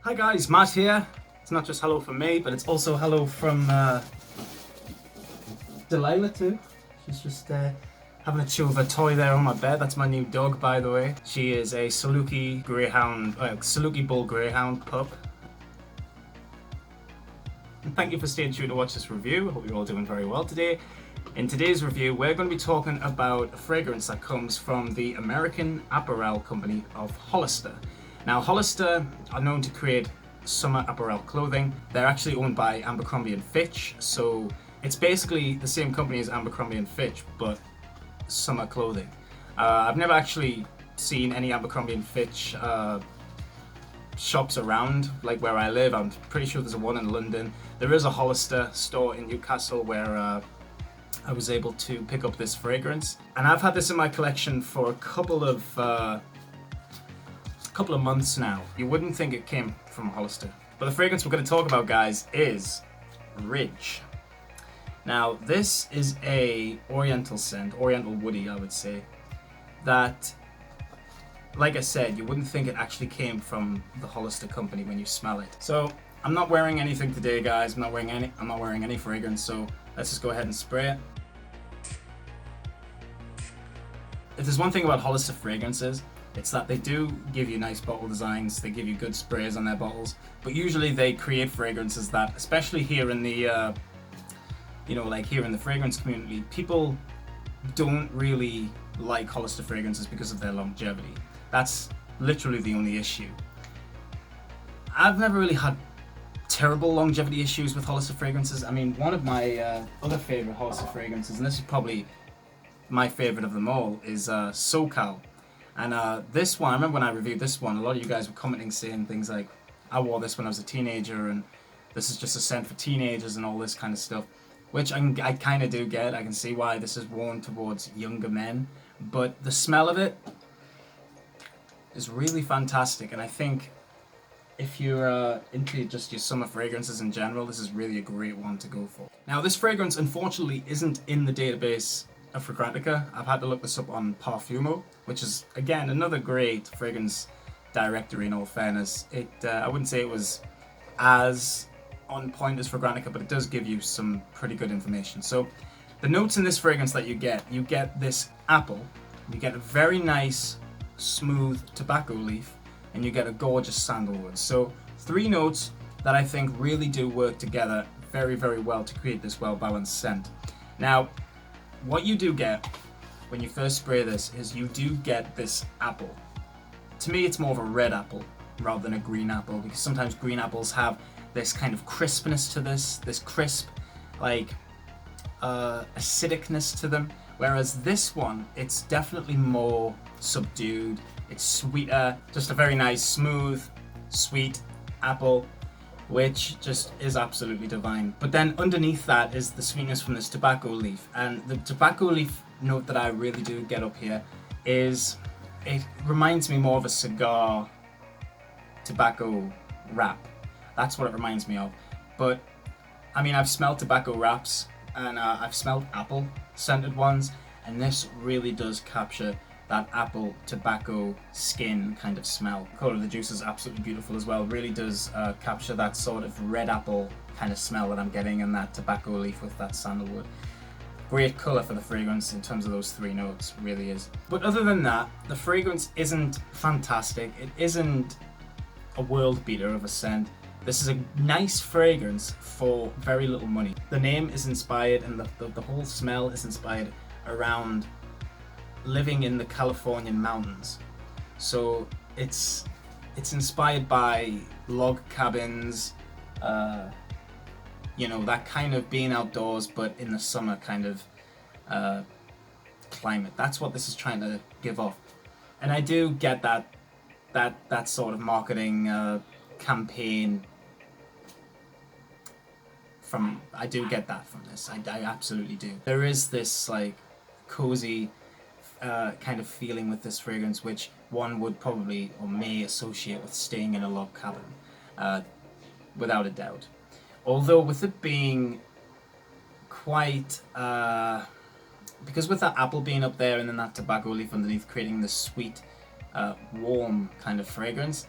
Hi guys, Matt here. It's not just hello from me, but it's also hello from Delilah too. She's just having a chew of a toy there on my bed. That's my new dog, by the way. She is a Saluki Greyhound, Saluki Bull Greyhound pup. And thank you for staying tuned to watch this review. I hope you're all doing very well today. In today's review, we're going to be talking about a fragrance that comes from the American apparel company of Hollister. Now, Hollister are known to create summer apparel clothing. They're actually owned by Abercrombie & Fitch, so it's basically the same company as Abercrombie & Fitch, but summer clothing. I've never actually seen any Abercrombie & Fitch shops around, like where I live. I'm pretty sure there's one in London. There is a Hollister store in Newcastle where I was able to pick up this fragrance, and I've had this in my collection for a couple of months now. You wouldn't think it came from Hollister, but the fragrance we're going to talk about, guys, is Ridge. Now, this is a oriental scent, oriental woody, I would say, that, like I said, you wouldn't think it actually came from the Hollister company when you smell it. So I'm not wearing anything today, guys. I'm not wearing any fragrance, so let's just go ahead and spray it. If there's one thing about Hollister fragrances, it's that they do give you nice bottle designs, they give you good sprays on their bottles, but usually they create fragrances that, especially here in the, like here in the fragrance community, people don't really like Hollister fragrances because of their longevity. That's literally the only issue. I've never really had terrible longevity issues with Hollister fragrances. I mean, one of my other favorite Hollister fragrances, and this is probably my favorite of them all, is SoCal. And this one, I remember when I reviewed this one, a lot of you guys were commenting saying things like, I wore this when I was a teenager and this is just a scent for teenagers and all this kind of stuff, which I kind of do get. I can see why this is worn towards younger men, but the smell of it is really fantastic, and I think if you're into just your summer fragrances in general, this is really a great one to go for. Now, this fragrance unfortunately isn't in the database of Fragrantica. I've had to look this up on Parfumo, which is, again, another great fragrance directory in all fairness. I wouldn't say it was as on point as Fragrantica, but it does give you some pretty good information. So the notes in this fragrance that you get this apple, you get a very nice smooth tobacco leaf, and you get a gorgeous sandalwood. So three notes that I think really do work together very, very well to create this well-balanced scent. Now, what you do get when you first spray this is you do get this apple. To me, it's more of a red apple rather than a green apple, because sometimes green apples have this kind of crispness to this crisp, like acidicness to them. Whereas this one, it's definitely more subdued, it's sweeter, just a very nice, smooth, sweet apple, which just is absolutely divine. But then underneath that is the sweetness from this tobacco leaf. And the tobacco leaf note that I really do get up here is, it reminds me more of a cigar tobacco wrap. That's what it reminds me of. But I mean, I've smelled tobacco wraps and I've smelled apple scented ones, and this really does capture that apple tobacco skin kind of smell. The color of the juice is absolutely beautiful as well. Really does capture that sort of red apple kind of smell that I'm getting in that tobacco leaf with that sandalwood. Great color for the fragrance in terms of those three notes, really is. But other than that, the fragrance isn't fantastic. It isn't a world beater of a scent. This is a nice fragrance for very little money. The name is inspired, and the whole smell is inspired around living in the Californian mountains. So it's inspired by log cabins, that kind of being outdoors but in the summer kind of climate. That's what this is trying to give off. And I do get that sort of marketing campaign I do get that from this. I absolutely do. There is this like cozy kind of feeling with this fragrance, which one would probably or may associate with staying in a log cabin, without a doubt. Although with it being quite, because with that apple being up there and then that tobacco leaf underneath creating this sweet, warm kind of fragrance,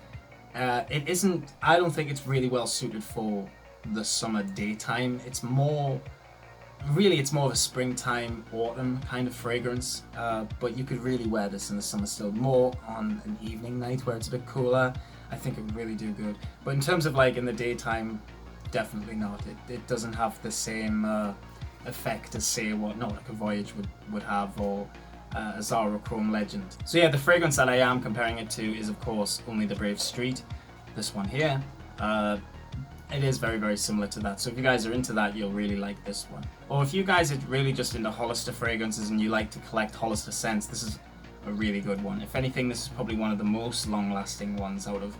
It isn't. I don't think it's really well suited for the summer daytime. It's more of a springtime, autumn kind of fragrance. But you could really wear this in the summer still. More on an evening night where it's a bit cooler. I think it would really do good. But in terms of like in the daytime, definitely not. It doesn't have the same effect as say what Nautica Voyage would have, or a Zara Chrome Legend. So yeah, the fragrance that I am comparing it to is of course Only the Brave Street. This one here. It is very, very similar to that. So if you guys are into that, you'll really like this one. Or if you guys are really just into Hollister fragrances and you like to collect Hollister scents, this is a really good one. If anything, this is probably one of the most long-lasting ones out of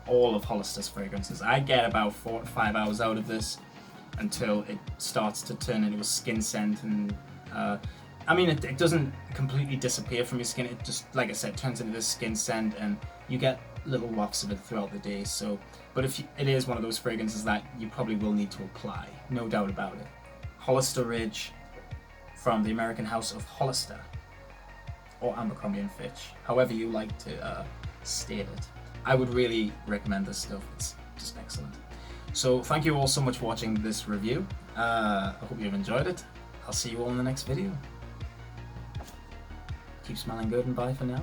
all of Hollister's fragrances. I get about 4 to 5 hours out of this until it starts to turn into a skin scent, and I mean, it doesn't completely disappear from your skin. It just, like I said, turns into this skin scent, and you get little wafts of it throughout the day. So, but it is one of those fragrances that you probably will need to apply, no doubt about it. Hollister Ridge from the American House of Hollister, or Abercrombie & Fitch, however you like to state it. I would really recommend this stuff. It's just excellent. So thank you all so much for watching this review. I hope you've enjoyed it. I'll see you all in the next video. Keep smelling good, and bye for now.